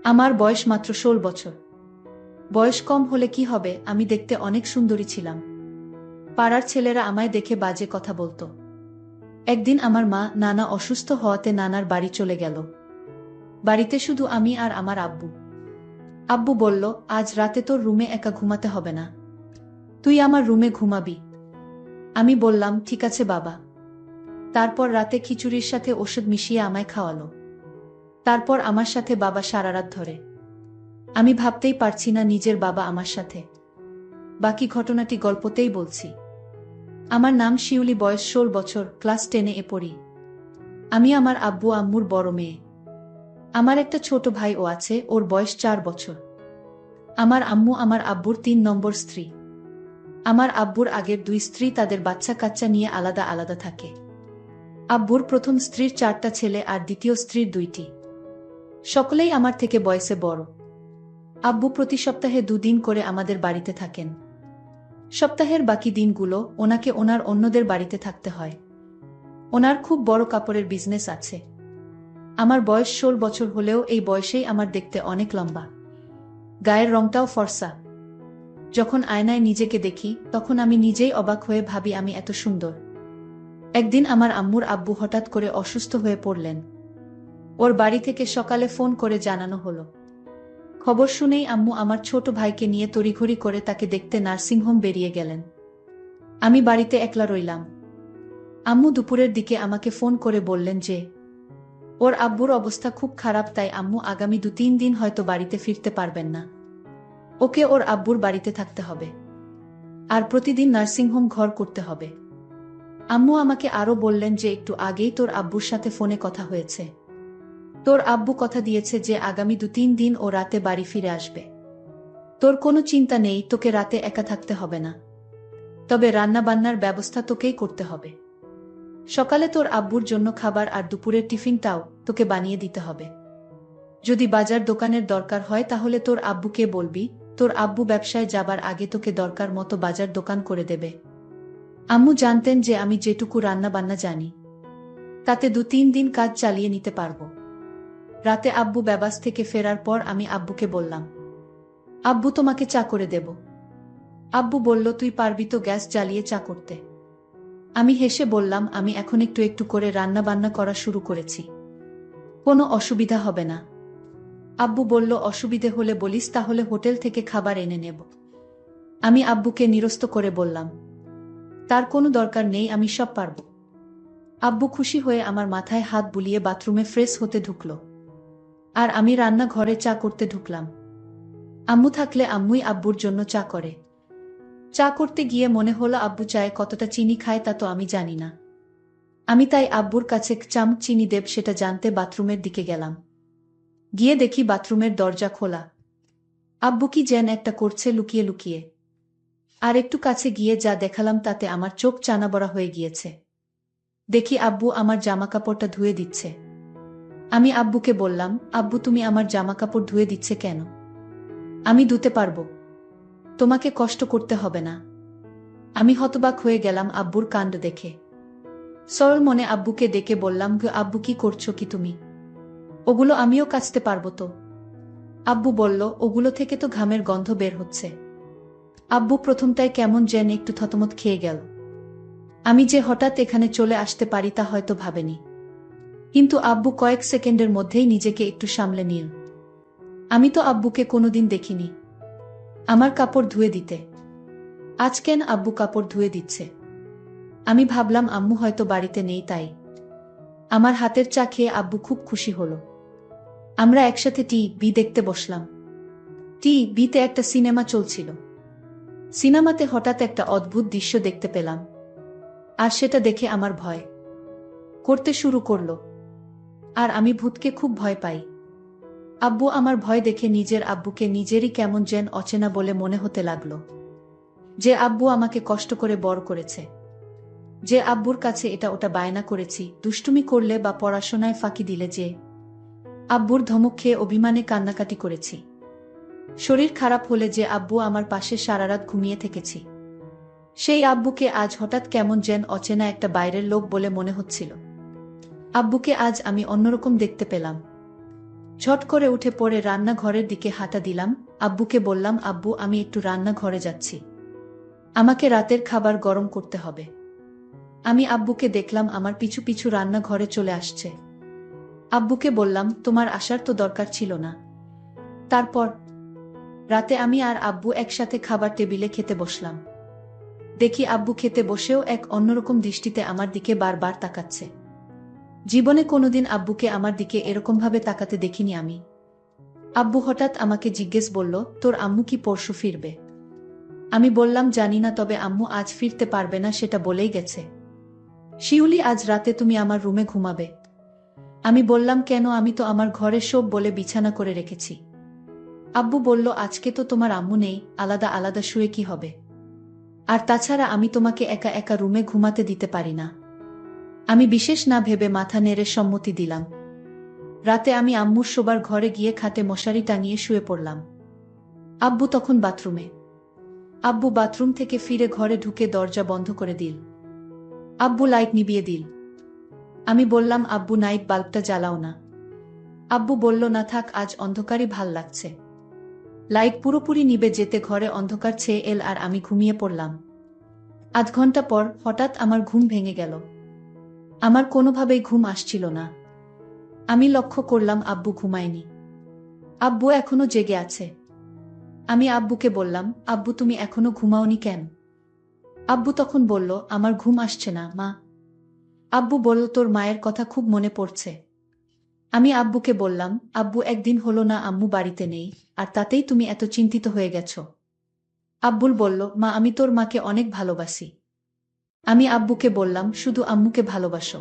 আমার বয়স মাত্র ১৬ বছর। বয়স কম হলে কি হবে, আমি দেখতে অনেক সুন্দরী ছিলাম। পাড়ার ছেলেরা আমায় দেখে বাজে কথা বলতো। একদিন আমার মা নানা অসুস্থ হওয়াতে নানার বাড়ি চলে গেল। বাড়িতে শুধু আমি আর আমার আব্বু। আব্বু বলল, আজ রাতে তোর রুমে একা ঘুমাতে হবে না, তুই আমার রুমে ঘুমাবি। আমি বললাম, ঠিক আছে বাবা। তারপর রাতে খিচুড়ির সাথে ওষুধ মিশিয়ে আমায় খাওয়ালো। তারপর আমার সাথে বাবা সারা রাত ধরে। আমি ভাবতেই পারছি না নিজের বাবা আমার সাথে। বাকি ঘটনাটি গল্পতেই বলছি। আমার নাম শিউলি, বয়স ১৬ বছর, ক্লাস 10-এ পড়ি। আমি আমার আব্বু আম্মুর বড় মেয়ে। আমার একটা ছোট ভাইও আছে, ওর বয়স ৪ বছর। আমার আম্মু আমার আব্বুর ৩ নম্বর স্ত্রী। আমার আব্বুর আগের ২ স্ত্রী তাদের বাচ্চা কাচ্চা নিয়ে আলাদা আলাদা থাকে। আব্বুর প্রথম স্ত্রীর ৪টা ছেলে আর দ্বিতীয় স্ত্রীর ২টি। সকলেই আমার থেকে বয়সে বড়। আব্বু প্রতি সপ্তাহে ২ দিন করে আমাদের বাড়িতে থাকেন। সপ্তাহের বাকি দিনগুলো ওনাকে ওনার অন্যদের বাড়িতে থাকতে হয়। ওনার খুব বড় কাপড়ের বিজনেস আছে। আমার বয়স ১৬ বছর হলেও এই বয়সেই আমার দেখতে অনেক লম্বা। গায়ের রংটাও ফর্সা। যখন আয়নায় নিজেকে দেখি তখন আমি নিজেই অবাক হয়ে ভাবি আমি এত সুন্দর। একদিন আমার আম্মুর আব্বু হঠাৎ করে অসুস্থ হয়ে পড়লেন। ওর বাড়ি থেকে সকালে ফোন করে জানানো হলো। খবর শুনেই আম্মু আমার ছোট ভাইকে নিয়ে তড়িঘড়ি করে তাকে দেখতে নার্সিংহোম বেরিয়ে গেলেন। আমি বাড়িতে একলা রইলাম। আম্মু দুপুরের দিকে আমাকে ফোন করে বললেন যে ওর আব্বুর অবস্থা খুব খারাপ, তাই আম্মু আগামী ২-৩ দিন হয়তো বাড়িতে ফিরতে পারবেন না। ওকে ওর আব্বুর বাড়িতে থাকতে হবে, আর প্রতিদিন নার্সিংহোম ঘর করতে হবে। আম্মু আমাকে আরও বললেন যে একটু আগেই তোর আব্বুর সাথে ফোনে কথা হয়েছে। তোর আব্বু কথা দিয়েছে যে আগামী ২-৩ দিন ও রাতে বাড়ি ফিরে আসবে। তোর কোনো চিন্তা নেই, তোকে রাতে একা থাকতে হবে না। তবে রান্না বান্নার ব্যবস্থা তোকেই করতে হবে। সকালে তোর আব্বুর জন্য খাবার আর দুপুরের টিফিনটাও তোকে বানিয়ে দিতে হবে। যদি বাজার দোকানের দরকার হয় তাহলে তোর আব্বুকে বলবি, তোর আব্বু ব্যবসায় যাবার আগে তোকে দরকার মতো বাজার দোকান করে দেবে। আম্মু জানতেন যে আমি যেটুকু রান্না বান্না জানি তাতে ২-৩ দিন কাজ চালিয়ে নিতে পারবো। রাতে আব্বু ব্যবাস থেকে ফেরার পর আমি আব্বুকে বললাম, আব্বু তোমাকে চা করে দেব। আব্বু বলল, তুই পারবি তো গ্যাস জ্বালিয়ে চা করতে? আমি হেসে বললাম, আমি এখন একটু একটু করে রান্না বান্না করা শুরু করেছি, কোনো অসুবিধা হবে না। আব্বু বলল, অসুবিধে হলে বলিস, তাহলে হোটেল থেকে খাবার এনে নেব। আমি আব্বুকে নিরস্ত করে বললাম, তার কোনো দরকার নেই, আমি সব পারব। আব্বু খুশি হয়ে আমার মাথায় হাত বুলিয়ে বাথরুমে ফ্রেশ হতে ঢুকল, আর আমি রান্নাঘরে চা করতে ঢুকলাম। আম্মু থাকলে আম্মুই আব্বুর জন্য চা করে। চা করতে গিয়ে মনে হলো আব্বু চায়ে কতটা চিনি খায় তা তো আমি জানি না। আমি তাই আব্বুর কাছে চামচ চিনি দেব সেটা জানতে বাথরুমের দিকে গেলাম। গিয়ে দেখি বাথরুমের দরজা খোলা। আব্বু কি যেন একটা করছে লুকিয়ে লুকিয়ে। আর একটু কাছে গিয়ে যা দেখালাম তাতে আমার চোখ চানাবড়া হয়ে গিয়েছে। দেখি আব্বু আমার জামাকাপড়টা ধুয়ে দিচ্ছে। আমি আব্বুকে বললাম, আব্বু তুমি আমার জামাকাপড় ধুয়ে দিচ্ছে কেন? আমি ধুতে পারবো, তোমাকে কষ্ট করতে হবে না। আমি হতবাক হয়ে গেলাম আব্বুর কাণ্ড দেখে। সরল মনে আব্বুকে ডেকে বললাম, আব্বু কি করছো কি তুমি? ওগুলো আমিও কাচতে পারবো তো? আব্বু বলল, ওগুলো থেকে তো ঘামের গন্ধ বের হচ্ছে। আব্বু প্রথমটায় কেমন যেন একটু থতমত খেয়ে গেল। আমি যে হঠাৎ এখানে চলে আসতে পারি তা হয়তো ভাবেনি। কিন্তু আব্বু কয়েক সেকেন্ডের মধ্যেই নিজেকে একটু সামলে নিল। আমি তো আব্বুকে কোনোদিন দেখিনি আমার কাপড় ধুয়ে দিতে। আজ কেন আব্বু কাপড় ধুয়ে দিচ্ছে? আমি ভাবলাম আম্মু হয়তো বাড়িতে নেই তাই। আমার হাতের চা খেয়ে আব্বু খুব খুশি হলো। আমরা একসাথে টিভি দেখতে বসলাম। টিভিতে একটা সিনেমা চলছিল। সিনেমাতে হঠাৎ একটা অদ্ভুত দৃশ্য দেখতে পেলাম, আর সেটা দেখে আমার ভয় করতে শুরু করলো। আর আমি ভূতকে খুব ভয় পাই। আব্বু আমার ভয় দেখে নিজের আব্বুকে নিজেরই কেমন যেন অচেনা বলে মনে হতে লাগলো। যে আব্বু আমাকে কষ্ট করে বড় করেছে, যে আব্বুর কাছে এটা ওটা বায়না করেছি, দুষ্টুমি করলে বা পড়াশোনায় ফাঁকি দিলে, যে আব্বুর ধমক খেয়ে অভিমানে কান্নাকাটি করেছি, শরীর খারাপ হলে যে আব্বু আমার পাশে সারারাত ঘুমিয়ে থেকেছি, সেই আব্বুকে আজ হঠাৎ কেমন যেন অচেনা একটা বাইরের লোক বলে মনে হচ্ছিল। আব্বুকে আজ আমি অন্যরকম দেখতে পেলাম। ঝট করে উঠে পড়ে রান্নাঘরের দিকে হাঁটা দিলাম। আব্বুকে বললাম, আব্বু আমি একটু রান্নাঘরে যাচ্ছি, আমাকে রাতের খাবার গরম করতে হবে। আমি আব্বুকে দেখলাম আমার পিছু পিছু রান্নাঘরে চলে আসছে। আব্বুকে বললাম, তোমার আসার তো দরকার ছিল না। তারপর রাতে আমি আর আব্বু একসাথে খাবার টেবিলে খেতে বসলাম। দেখি আব্বু খেতে বসেও এক অন্যরকম দৃষ্টিতে আমার দিকে বারবার তাকাচ্ছে। জীবনে কোনোদিন আব্বুকে আমার দিকে এরকমভাবে তাকাতে দেখিনি আমি। আব্বু হঠাৎ আমাকে জিজ্ঞেস করল, তোর আম্মু কি পরশু ফিরবে? আমি বললাম, জানি না, তবে আম্মু আজ ফিরতে পারবে না সেটা বলেই গেছে। শিউলি, আজ রাতে তুমি আমার রুমে ঘুমাবে। আমি বললাম, কেন? আমি তো আমার ঘরে সব বলে বিছানা করে রেখেছি। আব্বু বলল, আজকে তো তোমার আম্মু নেই, আলাদা আলাদা শুয়ে কি হবে? আর তাছাড়া আমি তোমাকে একা একা রুমে ঘুমাতে দিতে পারি না। আমি বিশেষ না ভেবে মাথা নেড়ে সম্মতি দিলাম। রাতে আমি আম্মুর শোবার ঘরে গিয়ে খাটে মশারি টাঙিয়ে শুয়ে পড়লাম। আব্বু তখন বাথরুমে। আব্বু বাথরুম থেকে ফিরে ঘরে ঢুকে দরজা বন্ধ করে দিল। আব্বু লাইট নিভিয়ে দিল। আমি বললাম, আব্বু নাইট বাল্বটা জ্বালাও না। আব্বু বলল, না থাক, আজ অন্ধকারই ভাল লাগছে। লাইট পুরোপুরি নিভে যেতে ঘরে অন্ধকার ছেয়ে এল আর আমি ঘুমিয়ে পড়লাম। আধ ঘন্টা পর হঠাৎ আমার ঘুম ভেঙে গেল। আমার কোনোভাবেই ঘুম আসছিল না। আমি লক্ষ্য করলাম আব্বু ঘুমায়নি। আব্বু এখনো জেগে আছে। আমি আব্বুকে বললাম, আব্বু তুমি এখনো ঘুমাওনি কেন? আব্বু তখন বলল, আমার ঘুম আসছে না মা। আব্বু বলল, তোর মায়ের কথা খুব মনে পড়ছে। আমি আব্বুকে বললাম, আব্বু একদিন হলো না আম্মু বাড়িতে নেই, আর তাতেই তুমি এত চিন্তিত হয়ে গেছো। আব্বুল বলল, মা আমি তোর মাকে অনেক ভালোবাসি। আমি আব্বুকে বললাম, শুধু আম্মুকে ভালোবাসো?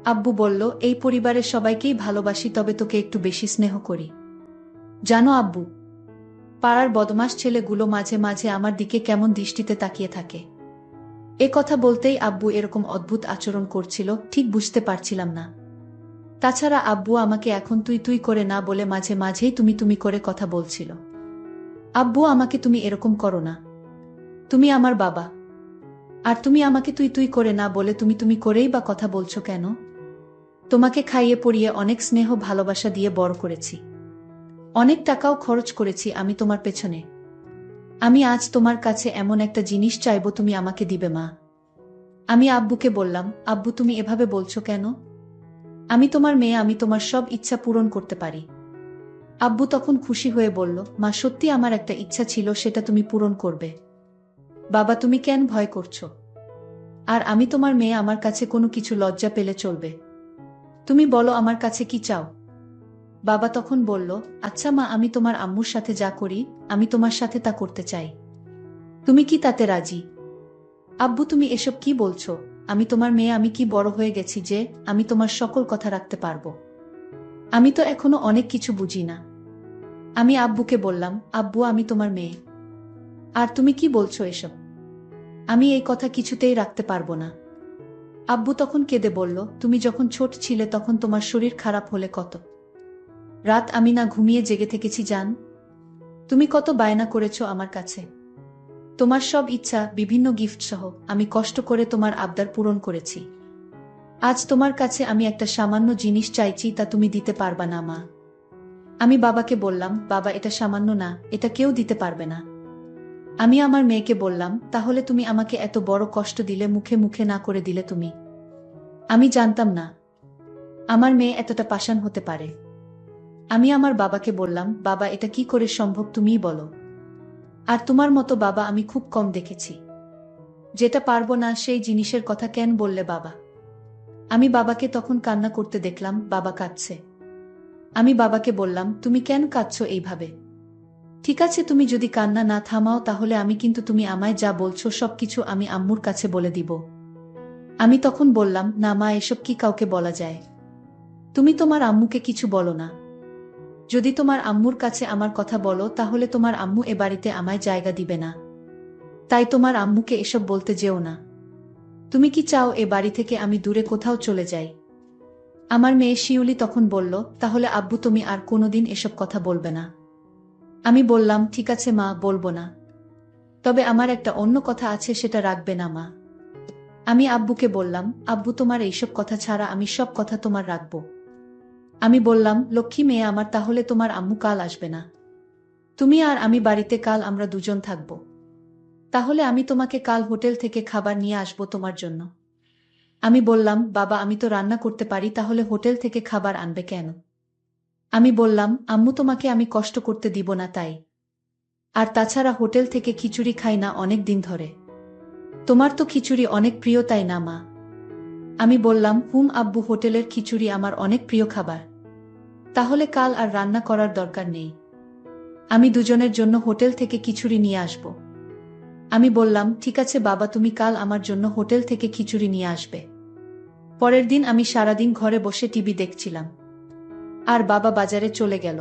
আব্বু বলল, এই পরিবারের সবাইকেই ভালোবাসি, তবে তোকে একটু বেশি স্নেহ করি। জানো আব্বু, পাড়ার বদমাশ ছেলেগুলো মাঝে মাঝে আমার দিকে কেমন দৃষ্টিতে তাকিয়ে থাকে। এ কথা বলতেই আব্বু এরকম অদ্ভুত আচরণ করছিল, ঠিক বুঝতে পারছিলাম না। তাছাড়া আব্বু আমাকে এখন তুই তুই করে না বলে মাঝে মাঝেই তুমি তুমি করে কথা বলছিল। আব্বু, আমাকে তুমি এরকম করো না। তুমি আমার বাবা। আর তুমি আমাকে তুই তুই করে না বলে তুমি তুমি করেই বা কথা বলছো কেন? তোমাকে খাইয়ে পড়িয়ে অনেক স্নেহ ভালোবাসা দিয়ে বড় করেছি। অনেক টাকাও খরচ করেছি আমি তোমার পেছনে। আমি আজ তোমার কাছে এমন একটা জিনিস চাইবো, তুমি আমাকে দিবে মা? আমি আব্বুকে বললাম, আব্বু তুমি এভাবে বলছো কেন? আমি তোমার মেয়ে, আমি তোমার সব ইচ্ছা পূরণ করতে পারি। আব্বু তখন খুশি হয়ে বলল, মা সত্যি আমার একটা ইচ্ছা ছিল, সেটা তুমি পূরণ করবে। বাবা তুমি কেন ভয় করছো? আর আমি তোমার মেয়ে, আমার কাছে কোনো কিছু লজ্জা পেলে চলবে? তুমি বলো আমার কাছে কি চাও? বাবা তখন বলল, আচ্ছা মা, আমি তোমার আম্মুর সাথে যা করি আমি তোমার সাথে তা করতে চাই। তুমি কি তাতে রাজি? আব্বু তুমি এসব কি বলছো? আমি তোমার মেয়ে, আমি কি বড় হয়ে গেছি যে আমি তোমার সকল কথা রাখতে পারবো? আমি তো এখনো অনেক কিছু বুঝি না। আমি আব্বুকে বললাম, আব্বু আমি তোমার মেয়ে। আর তুমি কি বলছো এসব? আমি এই কথা কিছুতেই রাখতে পারবো না। আব্বু তখন কেঁদে বলল, তুমি যখন ছোট ছিলে তখন তোমার শরীর খারাপ হলে কত রাত আমি না ঘুমিয়ে জেগে থেকেছি জান। তুমি কত বায়না করেছো আমার কাছে। তোমার সব ইচ্ছা, বিভিন্ন গিফট সহ আমি কষ্ট করে তোমার আবদার পূরণ করেছি। আজ তোমার কাছে আমি একটা সামান্য জিনিস চাইছি, তা তুমি দিতে পারবা না মা। আমি বাবাকে বললাম, বাবা এটা সামান্য না, এটা কেউ দিতে পারবে না। আমি আমার মেয়েকে বললাম, তাহলে তুমি আমাকে এত বড় কষ্ট দিলে মুখে মুখে না করে দিলে তুমি? আমি জানতাম না আমার মেয়ে এতটা পাষাণ হতে পারে। আমি আমার বাবাকে বললাম, বাবা এটা কি করে সম্ভব তুমিই বলো। আর তোমার মতো বাবা আমি খুব কম দেখেছি। যেটা পারবো না সেই জিনিসের কথা কেন বললে বাবা? আমি বাবাকে তখন কান্না করতে দেখলাম, বাবা কাঁদছে। আমি বাবাকে বললাম, তুমি কেন কাঁদছো এইভাবে? ঠিক আছে তুমি যদি কান্না না থামাও তাহলে আমি কিন্তু তুমি আমায় যা বলছো সবকিছু আমি আম্মুর কাছে বলে দিব। আমি তখন বললাম, না মা, এসব কি কাউকে বলা যায়? তুমি তোমার আম্মুকে কিছু বলো না। যদি তোমার আম্মুর কাছে আমার কথা বলো তাহলে তোমার আম্মু এ বাড়িতে আমায় জায়গা দিবে না। তাই তোমার আম্মুকে এসব বলতে যেও না। তুমি কি চাও এ বাড়ি থেকে আমি দূরে কোথাও চলে যাই? আমার মেয়ে শিউলি তখন বলল, তাহলে আব্বু তুমি আর কোনোদিন এসব কথা বলবে না? আমি বললাম, ঠিক আছে মা, বলবো না। তবে আমার একটা অন্য কথা আছে, সেটা রাখবে না মা? আমি আব্বুকে বললাম, আব্বু তোমার এইসব কথা ছাড়া আমি সব কথা তোমার রাখবো। আমি বললাম, লক্ষ্মী মেয়ে আমার, তাহলে তোমার আম্মু কাল আসবে না? তুমি আর আমি বাড়িতে কাল আমরা দুজন থাকব। তাহলে আমি তোমাকে কাল হোটেল থেকে খাবার নিয়ে আসবো তোমার জন্য। আমি বললাম, বাবা আমি তো রান্না করতে পারি, তাহলে হোটেল থেকে খাবার আনবে কেন? আমি বললাম, আম্মু তোমাকে আমি কষ্ট করতে দিব না তাই। আর তাছাড়া হোটেল থেকে খিচুড়ি খাই না অনেক দিন ধরে। তোমার তো খিচুড়ি অনেক প্রিয় তাই না মা? আমি বললাম, আব্বু, হোটেলের খিচুড়ি আমার অনেক প্রিয় খাবার। তাহলে কাল আর রান্না করার দরকার নেই। আমি দুজনের জন্য হোটেল থেকে খিচুড়ি নিয়ে আসব। আমি বললাম, ঠিক আছে বাবা, তুমি কাল আমার জন্য হোটেল থেকে খিচুড়ি নিয়ে আসবে। পরের দিন আমি সারাদিন ঘরে বসে টিভি দেখছিলাম। আর বাবা বাজারে চলে গেল।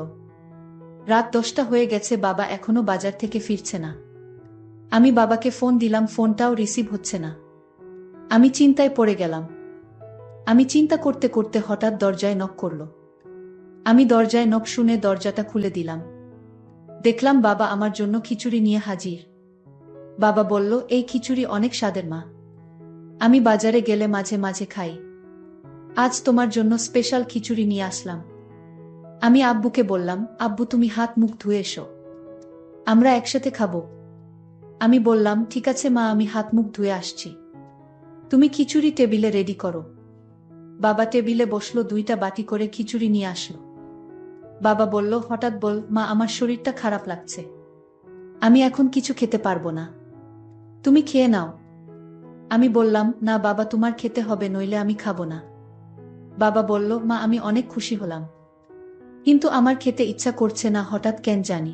রাত 10টা হয়ে গেছে, বাবা এখনো বাজার থেকে ফিরছে না। আমি বাবাকে ফোন দিলাম, ফোনটাও রিসিভ হচ্ছে না। আমি চিন্তায় পড়ে গেলাম। আমি চিন্তা করতে করতে হঠাৎ দরজায় নক করল। আমি দরজায় নক শুনে দরজাটা খুলে দিলাম। দেখলাম বাবা আমার জন্য খিচুড়ি নিয়ে হাজির। বাবা বলল, এই খিচুড়ি অনেক স্বাদের মা। আমি বাজারে গেলে মাঝে মাঝে খাই। আজ তোমার জন্য স্পেশাল খিচুড়ি নিয়ে আসলাম। আমি আব্বুকে বললাম, আব্বু তুমি হাত মুখ ধুয়ে এসো, আমরা একসাথে খাবো। আমি বললাম, ঠিক আছে মা, আমি হাত মুখ ধুয়ে আসছি। তুমি খিচুড়ি টেবিলে রেডি করো। বাবা টেবিলে বসলো, 2টা বাটি করে খিচুড়ি নিয়ে আসলো। বাবা বলল, হঠাৎ বল মা, আমার শরীরটা খারাপ লাগছে, আমি এখন কিছু খেতে পারবো না, তুমি খেয়ে নাও। আমি বললাম, না বাবা, তোমার খেতে হবে, নইলে আমি খাবো না। বাবা বলল, মা আমি অনেক খুশি হলাম, কিন্তু আমার খেতে ইচ্ছা করছে না হঠাৎ কেন জানি।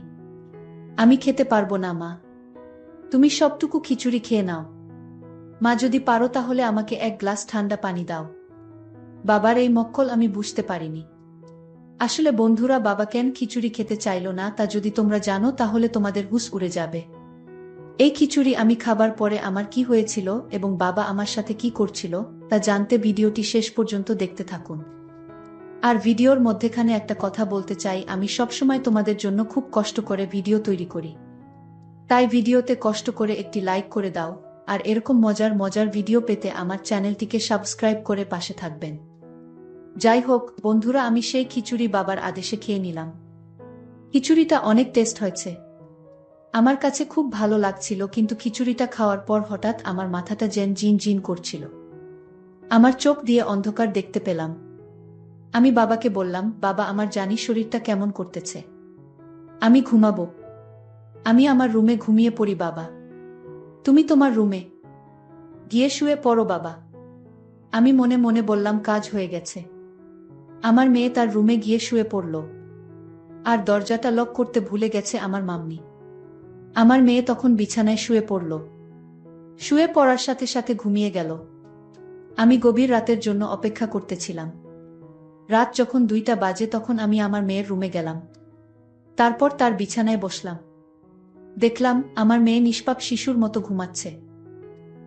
আমি খেতে পারবো না মা, তুমি সবটুকু খিচুড়ি খেয়ে নাও। মা যদি পারো তাহলে আমাকে 1 গ্লাস ঠান্ডা পানি দাও। বাবার এই মক্কল আমি বুঝতে পারিনি। আসলে বন্ধুরা, বাবা কেন খিচুড়ি খেতে চাইল না তা যদি তোমরা জানো তাহলে তোমাদের হুঁশ উড়ে যাবে। এই খিচুড়ি আমি খাবার পরে আমার কি হয়েছিল এবং বাবা আমার সাথে কি করছিল তা জানতে ভিডিওটি শেষ পর্যন্ত দেখতে থাকুন। আর ভিডিওর মধ্যেখানে একটা কথা বলতে চাই, আমি সবসময় তোমাদের জন্য খুব কষ্ট করে ভিডিও তৈরি করি। তাই ভিডিওতে কষ্ট করে একটি লাইক করে দাও, আর এরকম মজার মজার ভিডিও পেতে আমার চ্যানেলটিকে সাবস্ক্রাইব করে পাশে থাকবেন। যাই হোক বন্ধুরা, আমি সেই খিচুড়ি বাবার আদেশে খেয়ে নিলাম। খিচুড়িটা অনেক টেস্ট হয়েছে, আমার কাছে খুব ভালো লাগছিল, কিন্তু খিচুড়িটা খাওয়ার পর হঠাৎ আমার মাথাটা যেন জিন জিন করছিল। আমার চোখ দিয়ে অন্ধকার দেখতে পেলাম। আমি বাবাকে বললাম, বাবা আমার জানি শরীরটা কেমন করতেছে, আমি ঘুমাবো, আমি আমার রুমে ঘুমিয়ে পড়ি। বাবা তুমি তোমার রুমে গিয়ে শুয়ে পড়ো বাবা। আমি মনে মনে বললাম, কাজ হয়ে গেছে। আমার মেয়ে তার রুমে গিয়ে শুয়ে পড়ল, আর দরজাটা লক করতে ভুলে গেছে আমার মাম্মি। আমার মেয়ে তখন বিছানায় শুয়ে পড়ল, শুয়ে পড়ার সাথে সাথে ঘুমিয়ে গেল। আমি গভীর রাতের জন্য অপেক্ষা করতেছিলাম। রাত যখন 2টা বাজে তখন আমি আমার মেয়ের রুমে গেলাম। তারপর তার বিছানায় বসলাম। দেখলাম আমার মেয়ে নিষ্পাপ শিশুর মতো ঘুমাচ্ছে।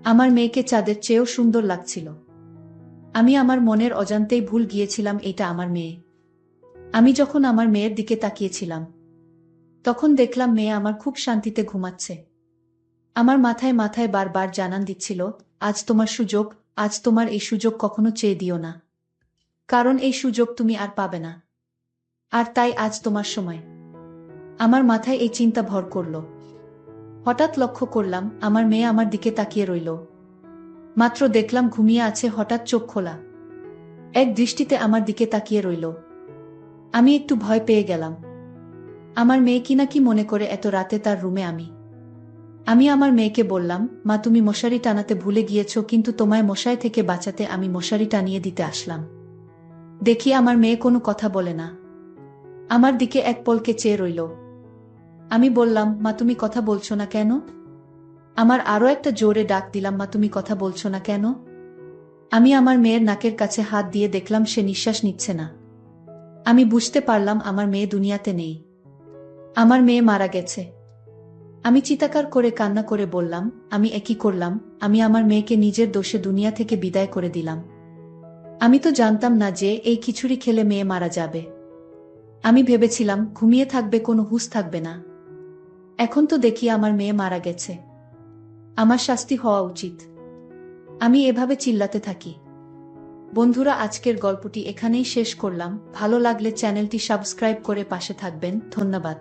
আমার মেয়েকে চাঁদের চেয়েও সুন্দর লাগছিল। আমি আমার মনের অজান্তেই ভুল গিয়েছিলাম এটা আমার মেয়ে। আমি যখন আমার মেয়ের দিকে তাকিয়েছিলাম তখন দেখলাম মেয়ে আমার খুব শান্তিতে ঘুমাচ্ছে। আমার মাথায় মাথায় বারবার জানান দিচ্ছিল, আজ তোমার সুযোগ, আজ তোমার এই সুযোগ কখনো চেয়ে দিও না, কারণ এই সুযোগ তুমি আর পাবে না। আর তাই আজ তোমার সময়। আমার মাথায় এই চিন্তা ভর করল। হঠাৎ লক্ষ্য করলাম আমার মেয়ে আমার দিকে তাকিয়ে রইল। মাত্র দেখলাম ঘুমিয়ে আছে, হঠাৎ চোখ খোলা, এক দৃষ্টিতে আমার দিকে তাকিয়ে রইল। আমি একটু ভয় পেয়ে গেলাম। আমার মেয়ে কিনা কি মনে করে এত রাতে তার রুমে আমি আমার মেয়েকে বললাম, মা তুমি মশারি টানাতে ভুলে গিয়েছ, কিন্তু তোমায় মশাই থেকে বাঁচাতে আমি মশারি টানিয়ে দিতে আসলাম। দেখি আমার মেয়ে কোনো কথা বলে না, আমার দিকে এক পলকে চেয়ে রইল। আমি বললাম, মা তুমি কথা বলছো না কেন? আমার আরো একটা জোরে ডাক দিলাম, মা তুমি কথা বলছো না কেন? আমি আমার মেয়ের নাকের কাছে হাত দিয়ে দেখলাম সে নিঃশ্বাস নিচ্ছে না। আমি বুঝতে পারলাম আমার মেয়ে দুনিয়াতে নেই, আমার মেয়ে মারা গেছে। আমি চিৎকার করে কান্না করে বললাম, আমি একই করলাম, আমি আমার মেয়েকে নিজের দোষে দুনিয়া থেকে বিদায় করে দিলাম। আমি তো জানতাম না যে এই খিচুড়ি খেলে মেয়ে মারা যাবে। আমি ভেবেছিলাম ঘুমিয়ে থাকবে, কোনো হুঁশ থাকবে না। এখন তো দেখি আমার মেয়ে মারা গেছে, আমার শাস্তি হওয়া উচিত। আমি এভাবে চিল্লাতে থাকি। বন্ধুরা, আজকের গল্পটি এখানেই শেষ করলাম। ভালো লাগলে চ্যানেলটি সাবস্ক্রাইব করে পাশে থাকবেন। ধন্যবাদ।